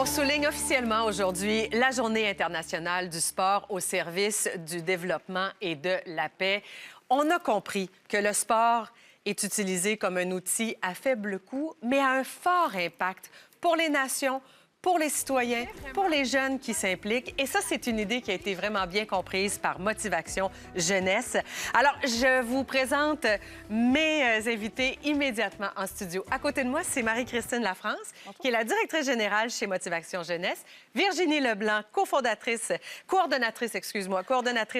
On souligne officiellement aujourd'hui la Journée internationale du sport au service du développement et de la paix. On a compris que le sport est utilisé comme un outil à faible coût, mais à un fort impact pour les nations, pour les citoyens, pour les jeunes qui s'impliquent. Et ça, c'est une idée qui a été vraiment bien comprise par Motivation Jeunesse. Alors, je vous présente mes invités immédiatement en studio. À côté de moi, c'est Marie-Christine Lafrance, qui est la directrice générale chez Motivation Jeunesse. Virginie Leblanc, coordonnatrice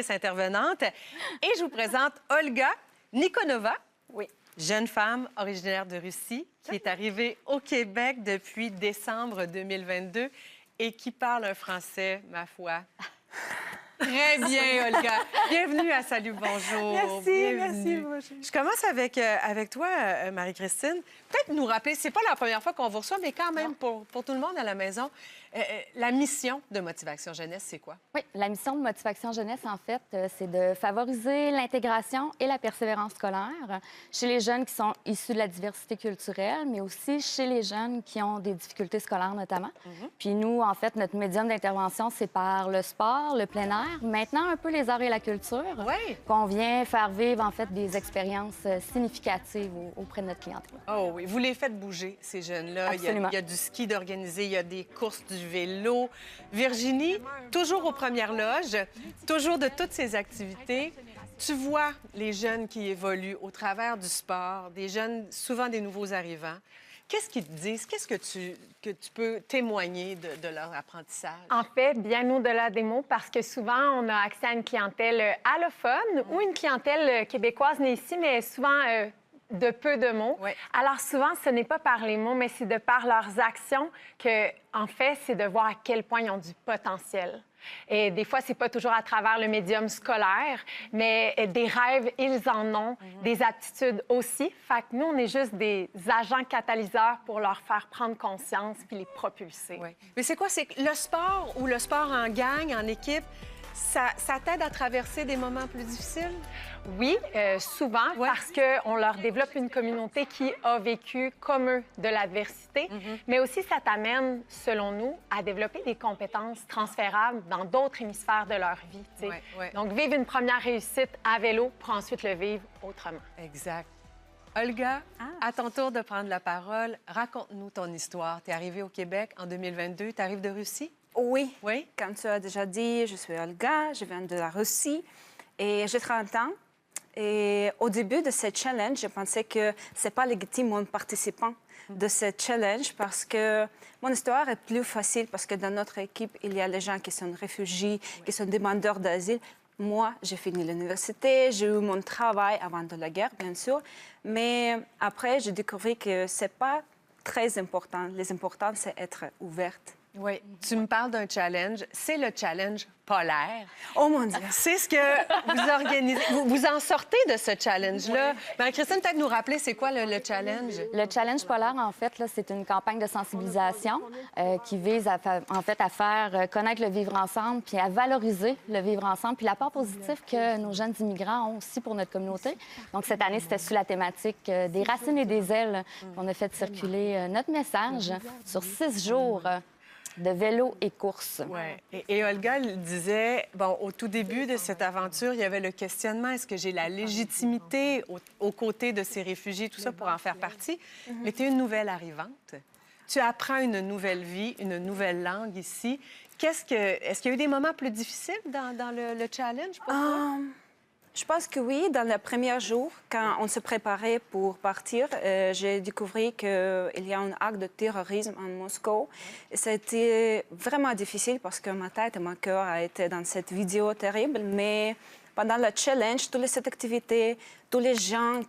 intervenante. Et je vous présente Olga Nikonova. Oui. Jeune femme originaire de Russie qui est arrivée au Québec depuis décembre 2022 et qui parle un français, ma foi, très bien, Olga. Bienvenue à Salut, bonjour. Merci, Bienvenue. merci, bonjour. Je commence avec toi, Marie-Christine. Peut-être nous rappeler, c'est pas la première fois qu'on vous reçoit, mais quand même, pour tout le monde à la maison, la mission de Motivation Jeunesse, c'est quoi? Oui, la mission de Motivation Jeunesse, en fait, c'est de favoriser l'intégration et la persévérance scolaire chez les jeunes qui sont issus de la diversité culturelle, mais aussi chez les jeunes qui ont des difficultés scolaires, notamment. Puis nous, en fait, notre médium d'intervention, c'est par le sport, le plein air, maintenant un peu les arts et la culture, qu'on vient faire vivre, en fait, des expériences significatives auprès de notre clientèle. Oh oui, vous les faites bouger, ces jeunes-là. Absolument. Il y a du ski d'organisé, il y a des courses du vélo. Virginie, toujours aux premières loges, toujours de toutes ces activités, tu vois les jeunes qui évoluent au travers du sport, des jeunes, souvent des nouveaux arrivants. Qu'est-ce qu'ils te disent? Qu'est-ce que tu peux témoigner de leur apprentissage? En fait, bien au-delà des mots, parce que souvent, on a accès à une clientèle allophone ou une clientèle québécoise née ici, mais souvent de peu de mots. Oui. Alors souvent, ce n'est pas par les mots, mais c'est de par leurs actions que, en fait, c'est de voir à quel point ils ont du potentiel. Et des fois, c'est pas toujours à travers le médium scolaire, mais des rêves, ils en ont, des aptitudes aussi. Fait que nous, on est juste des agents catalyseurs pour leur faire prendre conscience puis les propulser. Oui. Mais c'est quoi? C'est que le sport ou le sport en gang, en équipe, ça t'aide à traverser des moments plus difficiles? Oui, souvent, parce qu'on leur développe une communauté qui a vécu comme eux de l'adversité, mais aussi ça t'amène, selon nous, à développer des compétences transférables dans d'autres hémisphères de leur vie. Tu sais. Donc, vivre une première réussite à vélo pour ensuite le vivre autrement. Exact. Olga, à ton tour de prendre la parole, raconte-nous ton histoire. Tu es arrivée au Québec en 2022, tu arrives de Russie? Oui. Oui. Comme tu as déjà dit, je suis Olga, je viens de la Russie et j'ai 30 ans. Et au début de ce challenge, je pensais que ce n'est pas légitime mon participant de ce challenge parce que mon histoire est plus facile parce que dans notre équipe, il y a les gens qui sont réfugiés, qui sont demandeurs d'asile. Moi, j'ai fini l'université, j'ai eu mon travail avant de la guerre, bien sûr, mais après, j'ai découvert que ce n'est pas très important. L'important, c'est être ouverte. Oui. Tu me parles d'un challenge. C'est le challenge polaire. Oh mon Dieu! C'est ce que vous organisez. Vous en sortez de ce challenge-là. Marie-Christine, peut-être nous rappeler c'est quoi le challenge? Le challenge polaire, en fait, là, c'est une campagne de sensibilisation qui vise à faire connaître le vivre ensemble puis à valoriser le vivre ensemble puis l'apport positif que nos jeunes immigrants ont aussi pour notre communauté. Donc, cette année, c'était sous la thématique des racines et des ailes qu'on a fait circuler notre message sur 6 jours de vélo et course. Oui. Et Olga le disait, bon, au tout début de cette aventure, il y avait le questionnement, est-ce que j'ai la légitimité aux côtés de ces réfugiés, tout ça, pour en faire partie? Mais tu es une nouvelle arrivante. Tu apprends une nouvelle vie, une nouvelle langue ici. Est-ce qu'il y a eu des moments plus difficiles dans le challenge pour toi? Je pense que oui. Dans le premier jour, quand on se préparait pour partir, j'ai découvert qu'il y a un acte de terrorisme en Moscou. Et ça a été vraiment difficile parce que ma tête et mon cœur ont été dans cette vidéo terrible. Mais pendant le challenge, toutes cette activité, tous les gens,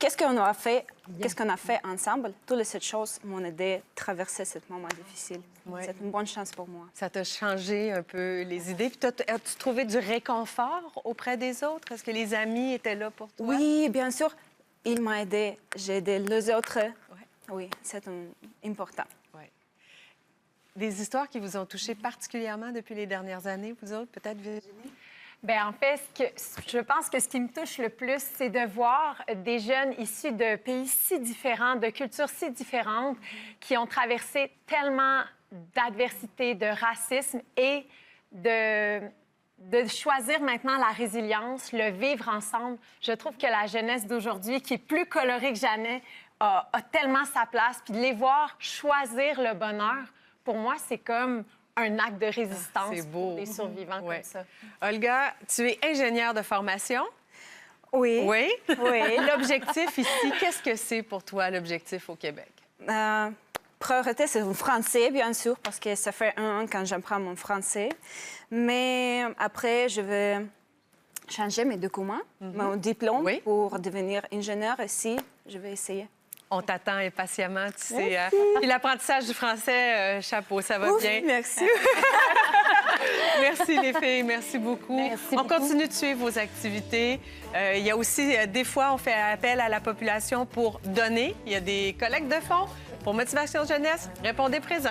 qu'est-ce qu'on a fait ensemble, toutes ces choses m'ont aidé à traverser ce moment difficile. C'est une bonne chance pour moi. Ça t'a changé un peu les idées. Puis as-tu trouvé du réconfort auprès des autres? Est-ce que les amis étaient là pour toi? Oui, bien sûr. Ils m'ont aidé. J'ai aidé les autres. Oui, c'est important. Des histoires qui vous ont touché particulièrement depuis les dernières années, vous autres, peut-être, Virginie? Bien, en fait, je pense que ce qui me touche le plus, c'est de voir des jeunes issus de pays si différents, de cultures si différentes, qui ont traversé tellement d'adversité, de racisme et de choisir maintenant la résilience, le vivre ensemble. Je trouve que la jeunesse d'aujourd'hui, qui est plus colorée que jamais, a tellement sa place. Puis de les voir choisir le bonheur, pour moi, c'est comme un acte de résistance c'est beau. pour des survivants Ouais. comme ça. Olga, tu es ingénieure de formation. Oui. Oui. Oui. L'objectif ici, qu'est-ce que c'est pour toi, l'objectif au Québec? Priorité, c'est le français, bien sûr, parce que ça fait 1 an quand j'apprends mon français. Mais après, je vais changer mes documents, mon diplôme, Oui. pour devenir ingénieur ici. Je vais essayer. On t'attend impatiemment, tu sais. Puis l'apprentissage du français, chapeau, ça va Ouf, bien. merci. Merci les filles, merci beaucoup. Merci on beaucoup. continue de suivre vos activités. Il y a aussi, des fois, on fait appel à la population pour donner. Il y a des collectes de fonds pour Motivation Jeunesse. Répondez présent.